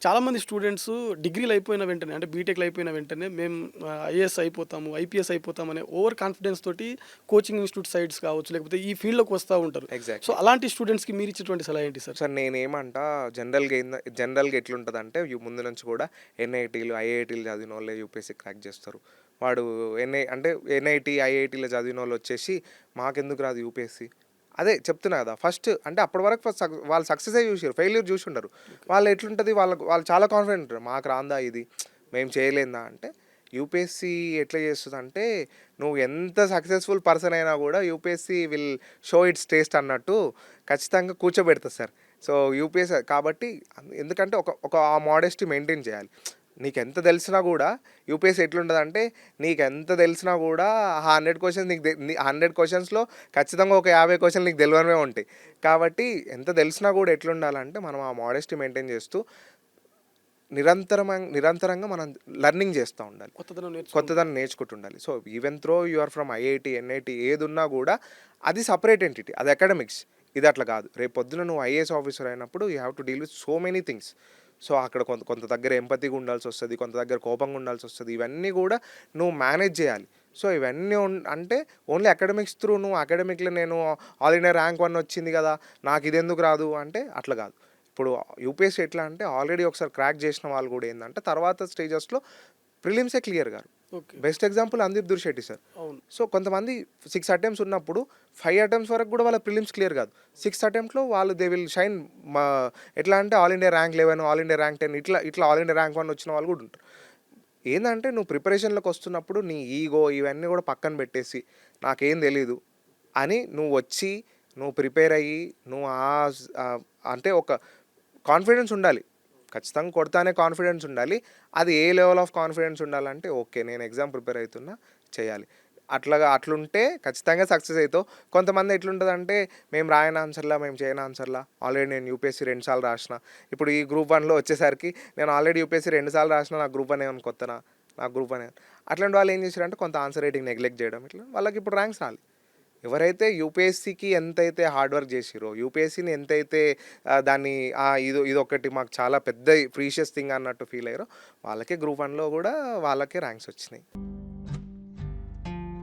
చాలామంది స్టూడెంట్స్ డిగ్రీలు అయిపోయిన వెంటనే అంటే బీటెక్‌లు అయిపోయిన వెంటనే మేము ఐఏఎస్ అయిపోతాము, ఐపీఎస్ అయిపోతామనే ఓవర్ కాన్ఫిడెన్స్ తోటి కోచింగ్ ఇన్‌స్టిట్యూట్ సైడ్స్ కావచ్చు, లేకపోతే ఈ ఫీల్డ్‌లోకి వస్తా ఉంటారు. So, exactly. అలాంటి స్టూడెంట్స్‌కి మీరిచ్చేటువంటి సలహా ఏంటి సార్? సార్ నేనేమంటా జనరల్‌గా ఎట్లుంటదంటే ముందు నుంచి కూడా ఎన్ఐటీలు, ఐఐటీలు చదివినోళ్ళే యూపీఎస్సీ క్రాక్ చేస్తారు. వాడు అంటే ఎన్ఐటీ, ఐఐటీలో చదివినోళ్ళొచ్చేసి మాకెందుకు రాదు యూపీఎస్సీ. అదే చెప్తున్నా కదా! ఫస్ట్ అంటే అప్పటి వరకు వాళ్ళు సక్సెసే చూసిర్రు. ఫెయిల్యూర్ చూసుండరు. వాళ్ళు ఎట్లుంటది వాళ్ళు చాలా కాన్ఫిడెంట్ ఉంటారు. మాకు రాందా ఇది, మేము చేయలేందా అంటే యూపీఎస్సీ ఎట్లా చేస్తదంటే నువ్వు ఎంత సక్సెస్‌ఫుల్ పర్సన్ అయినా కూడా UPSC will show it's taste అన్నట్టు ఖచ్చితంగా కూర్చోబెడతది సార్. సో, యూపీఎస్సీ కాబట్టి ఎందుకంటే ఒక ఆ మోడెస్టీ మెయింటైన్ చేయాలి. నీకెంత తెలిసినా గూడా యూపీఎస్సీ ఎట్లుంటదంటే నీకెంత తెలిసినా గూడా 100 క్వెషన్స్ నీకు 100 క్వెషన్స్‌లో ఖచ్చితంగా ఒక 50 క్వెషన్లు నీకు తెలవనివే ఉంటాయి. కాబట్టి ఎంత తెలిసినా గూడా ఎట్లుండాలంటే మనం ఆ మోడెస్టీ మెయింటైన్ చేస్తూ నిరంతరంగా మనం లెర్నింగ్ చేస్తూ ఉండాలి. కొత్తదనం నేర్చుకుంటూ. కొత్తదాన్ని నేర్చుకుంటుండాలి. So, even though you are from IIT, NIT ఏదున్నా గూడా అది సెపరేట్ ఎంటిటీ. అది అకాడమిక్స్. ఇది అట్లా కాదు. రేపు పొద్దున నువ్వు ఐఏఎస్ ఆఫీసర్ అయినప్పుడు you have to deal with so many things. So, అక్కడ కొంత కొంత దగ్గర ఎంపతిగా ఉండాల్సొస్తది. కొంత దగ్గర కోపంగా ఉండాల్సొస్తది. ఇవన్నీ గూడా నువ్వు మేనేజ్ చేయాలి. సో, ఇవన్నీ అంటే ఓన్లీ అకాడమిక్స్ త్రూ నువ్వు అకాడమిక్‌లో నేను ఆల్ ఇండియా ర్యాంక్ 1 వచ్చింది గదా, నాకిదెందుకు రాదు అంటే అట్లా గాదు. ఇప్పుడు యూపీఎస్సీ ఎట్లా అంటే ఆల్రెడీ ఒకసారి క్రాక్ చేసిన వాళ్ళు కూడా ఏందంటే తర్వాత స్టేజెస్‌లో ప్రిలిమ్సే క్లియర్ గారు. ఓకే. Best example అందీప్ దుర్షెట్టి sir. అవును. సో, కొంతమంది 6 అటెంప్ట్స్ ఉన్నప్పుడు 5 అటెంప్ట్స్ వరకు కూడా వాళ్ళ ప్రిలిమ్స్ క్లియర్ కాదు. 6 అటెంప్ట్‌లో వాళ్ళు దే విల్ షైన్. మా ఎట్లా అంటే all India rank 11, all India rank 10 ఇట్లా ఆల్ ఇండియా ర్యాంక్ 1 వచ్చిన వాళ్ళు కూడా ఉంటారు. ఏందంటే నువ్వు ప్రిపరేషన్‌లోకి వస్తున్నప్పుడు నీ ఈగో ఇవన్నీ కూడా పక్కన పెట్టేసి నాకేం తెలీదు అని నువ్వు వచ్చి నువ్వు ప్రిపేర్ అయ్యి నువ్వు అంటే ఒక కాన్ఫిడెన్స్ ఉండాలి. ఖచ్చితంగా కొడతానే కాన్ఫిడెన్స్ ఉండాలి. అది ఏ లెవెల్ ఆఫ్ కాన్ఫిడెన్స్ ఉండాలంటే ఓకే, నేను ఎగ్జామ్ ప్రిపేర్ అవుతున్నా, చేయాలి. అట్లుంటే ఖచ్చితంగా సక్సెస్ అవుతావు. కొంతమంది ఎట్లుంటదంటే మేము రాయని ఆన్సర్‌లా, మేము చేయని ఆన్సర్‌లా, ఆల్రెడీ నేను యూపీఎస్సీ 2 సార్లు రాసిన. ఇప్పుడు ఈ గ్రూప్ 1లో వచ్చేసరికి నేను ఆల్రెడీ యూపీఎస్సీ 2 సార్లు రాసిన, నాకు గ్రూప్ 1 ఏమన్నా కొత్తనా? నాకు గ్రూప్ 1 అట్లాంటి వాళ్ళు ఏం చేశారంటే కొంత ఆన్సర్ రైటింగ్ నెగ్లెక్ట్ చేయడం ఇట్లా వాళ్ళకి ఇప్పుడు ర్యాంక్స్ రాలే. ఎవరైతే యూపీఎస్సీకి ఎంతైతే హార్డ్ వర్క్ చేసిర్రో, యూపీఎస్సీని ఎంతైతే దాన్ని ఇదొకటి మాకు చాలా పెద్ద ప్రీషియస్ థింగ్ అన్నట్టు ఫీల్ అయ్యారో వాళ్ళకే గ్రూప్ 1లో కూడా వాళ్ళకే ర్యాంక్స్ వచ్చినాయి.